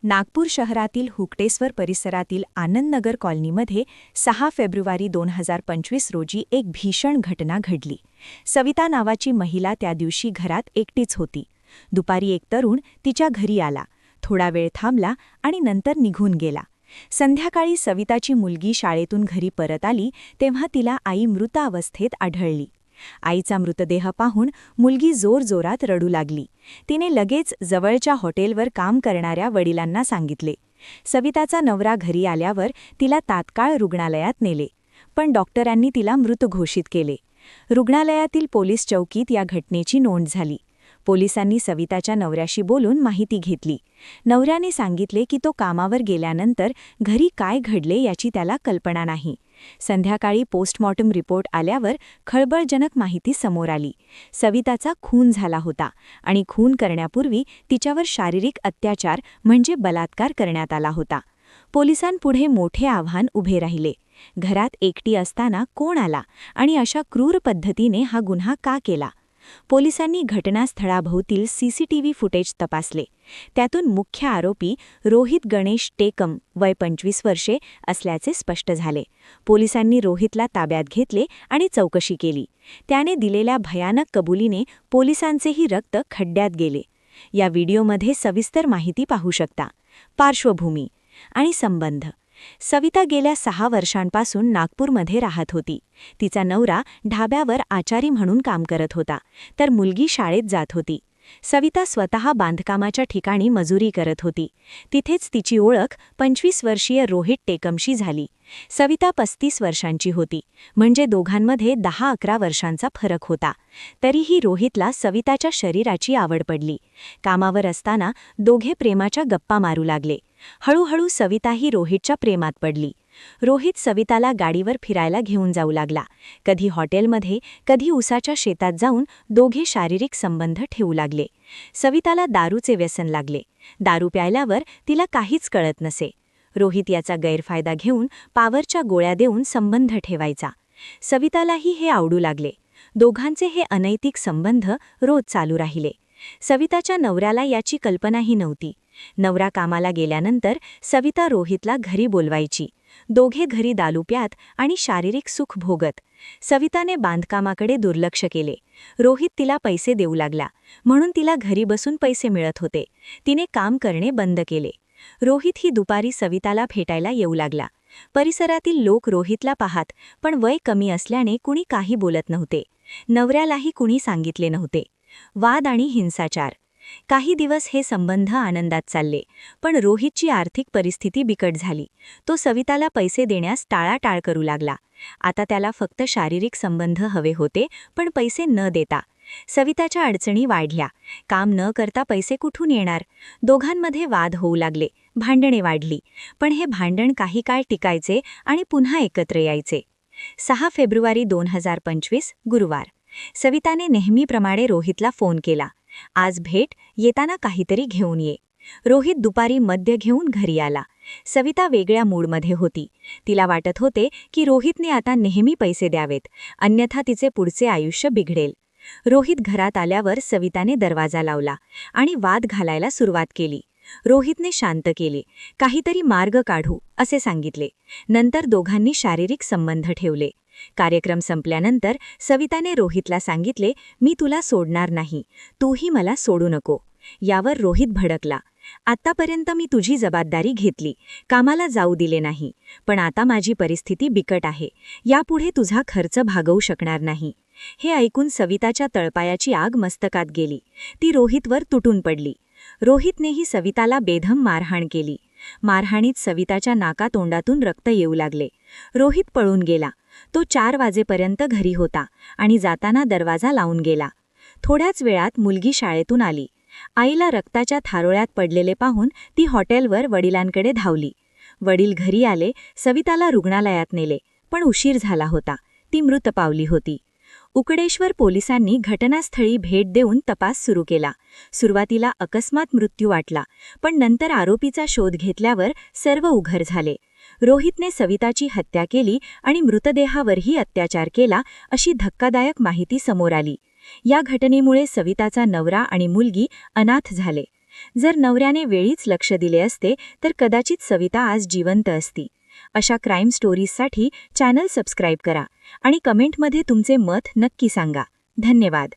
नागपूर शहरातील हुकटेश्वर परिसरातील आनंदनगर कॉलनीमध्ये 6 फेब्रुवारी 2025 रोजी एक भीषण घटना घडली. सविता नावाची महिला त्या दिवशी घरात एकटीच होती. दुपारी एक तरुण तिच्या घरी आला, थोडा वेळ थांबला आणि नंतर निघून गेला. संध्याकाळी सविताची मुलगी शाळेतून घरी परत आली तेव्हा तिला आई मृत अवस्थेत आढळली. आईचा मृतदेह पाहून मुलगी जोरजोरात रडू लागली. तिने लगेच जवळच्या हॉटेलवर काम करणाऱ्या वडिलांना सांगितले. सविताचा नवरा घरी आल्यावर तिला तात्काळ रुग्णालयात नेले, पण डॉक्टरांनी तिला मृत घोषित केले. रुग्णालयातील पोलीस चौकीत या घटनेची नोंद झाली. पोलिसांनी सविताच्या नवऱ्याशी बोलून माहिती घेतली. नवऱ्याने सांगितले की तो कामावर गेल्यानंतर घरी काय घडले याची त्याला कल्पना नाही. संध्याकाळी पोस्टमॉर्टम रिपोर्ट आल्यावर खळबळजनक माहिती समोर आली. सविताचा खून झाला होता आणि खून करण्यापूर्वी तिच्यावर शारीरिक अत्याचार म्हणजे बलात्कार करण्यात आला होता. पोलिसांपुढे मोठे आव्हान उभे राहिले. घरात एकटी असताना कोण आला आणि अशा क्रूर पद्धतीने हा गुन्हा का केला? पोलिसांनी घटनास्थळाभोवतील सीसीटीव्ही फुटेज तपासले. त्यातून मुख्य आरोपी रोहित गणेश टेकम वय 25 वर्षे असल्याचे स्पष्ट झाले. पोलिसांनी रोहितला ताब्यात घेतले आणि चौकशी केली. त्याने दिलेल्या भयानक कबुलीने पोलिसांचेही रक्त खड्ड्यात गेले. या व्हिडिओमध्ये सविस्तर माहिती पाहू शकता. पार्श्वभूमी आणि संबंध. सविता गेल्या 6 वर्षांपासून नागपूरमध्ये राहत होती. तिचा नवरा ढाब्यावर आचारी म्हणून काम करत होता, तर मुलगी शाळेत जात होती. सविता स्वतः बांधकामाच्या ठिकाणी मजुरी करत होती. तिथेच तिची ओळख 25 वर्षीय रोहित टेकमशी झाली. सविता 35 वर्षांची होती, म्हणजे दोघांमध्ये 10-11 वर्षांचा फरक होता. तरीही रोहितला सविताच्या शरीराची आवड पडली. कामावर असताना दोघे प्रेमाच्या गप्पा मारू लागले. हळूहळू सविताही रोहितच्या प्रेमात पडली. रोहित सविताला गाडीवर फिरायला घेऊन जाऊ लागला. कधी हॉटेलमध्ये, कधी उसाच्या शेतात जाऊन दोघे शारीरिक संबंध ठेवू लागले. सविताला दारूचे व्यसन लागले. दारू प्यायल्यावर तिला काहीच कळत नसे. रोहित याचा गैरफायदा घेऊन पावरच्या गोळ्या देऊन संबंध ठेवायचा. सवितालाही हे आवडू लागले. दोघांचे हे अनैतिक संबंध रोज चालू राहिले. सविताच्या नवऱ्याला याची कल्पनाही नव्हती. नवरा कामाला गेल्यानंतर सविता रोहितला घरी बोलवायची. दोघे घरी दारू प्यात आणि शारीरिक सुख भोगत. सविताने बांधकामाकडे दुर्लक्ष केले. रोहित तिला पैसे देऊ लागला, म्हणून तिला घरी बसून पैसे मिळत होते. तिने काम करणे बंद केले. रोहित ही दुपारी सविताला भेटायला येऊ लागला. परिसरातील लोक रोहितला पाहत, पण वय कमी असल्याने कुणी काही बोलत नव्हते. नवऱ्यालाही कुणी सांगितले नव्हते. वाद आणि हिंसाचार. काही दिवस हे संबंध आनंदात चालले, पण रोहितची आर्थिक परिस्थिती बिकट झाली. तो सविताला पैसे देण्यास टाळाटाळ करू लागला. आता त्याला फक्त शारीरिक संबंध हवे होते, पण पैसे न देता. सविताच्या अडचणी वाढल्या. काम न करता पैसे कुठून येणार? दोघांमध्ये वाद होऊ लागले, भांडणे वाढली. पण हे भांडण काही काळ टिकायचे आणि पुन्हा एकत्र यायचे. 6 फेब्रुवारी 2025 गुरुवार. सविताने नेहमीप्रमाणे रोहितला फोन केला. आज भेट, येताना काहीतरी घेऊन ये. रोहित दुपारी मद्य घेऊन घरी आला. सविता वेगळ्या मूडमध्ये होती. तिला वाटत होते की रोहितने आता नेहमी पैसे द्यावेत, अन्यथा तिचे पुढचे आयुष्य बिघडेल. रोहित घरात आल्यावर सविताने दरवाजा लावला आणि वाद घालायला सुरुवात केली. रोहितने शांत केले. काहीतरी मार्ग काढू असे सांगितले. नंतर दोघांनी शारीरिक संबंध ठेवले. कार्यक्रम संपल्यानंतर सविताने रोहितला सांगितले, मी तुला सोडणार नाही, तूही मला सोडू नको. यावर रोहित भडकला. आतापर्यंत मी तुझी जबाबदारी घेतली, कामाला जाऊ दिले नाही, पण आता माझी परिस्थिती बिकट आहे. यापुढे तुझा खर्च भागवू शकणार नाही. हे ऐकून सविताच्या तळपायाची आग मस्तकात गेली. ती रोहितवर तुटून पडली. रोहितनेही सविताला बेधम मारहाण केली. मारहाणीत सविताच्या नाकातोंडातून रक्त येऊ लागले. रोहित पळून गेला. तो 4 वाजेपर्यंत घरी होता आणि जाताना दरवाजा लावून गेला. थोड्याच वेळात मुलगी शाळेतून आली. आईला रक्ताच्या थारोळ्यात पडलेले पाहून ती हॉटेलवर वडिलांकडे धावली. वडील घरी आले. सविताला रुग्णालयात नेले, पण उशीर झाला होता. ती मृत पावली होती. उकडेश्वर पोलिसांनी घटनास्थळी भेट देऊन तपास सुरू केला. सुरुवातीला अकस्मात मृत्यू वाटला, पण नंतर आरोपीचा शोध घेतल्यावर सर्व उघड झाले. रोहितने सविताची हत्या केली आणि मृतदेहावरही अत्याचार केला अशी धक्कादायक माहिती समोर आली. या घटनेमुळे सविताचा नवरा आणि मुलगी अनाथ झाले. जर नवऱ्याने वेळीच लक्ष दिले असते तर कदाचित सविता आज जिवंत असती. अशा क्राईम स्टोरीजसाठी चॅनल सबस्क्राईब करा आणि कमेंटमध्ये तुमचे मत नक्की सांगा. धन्यवाद.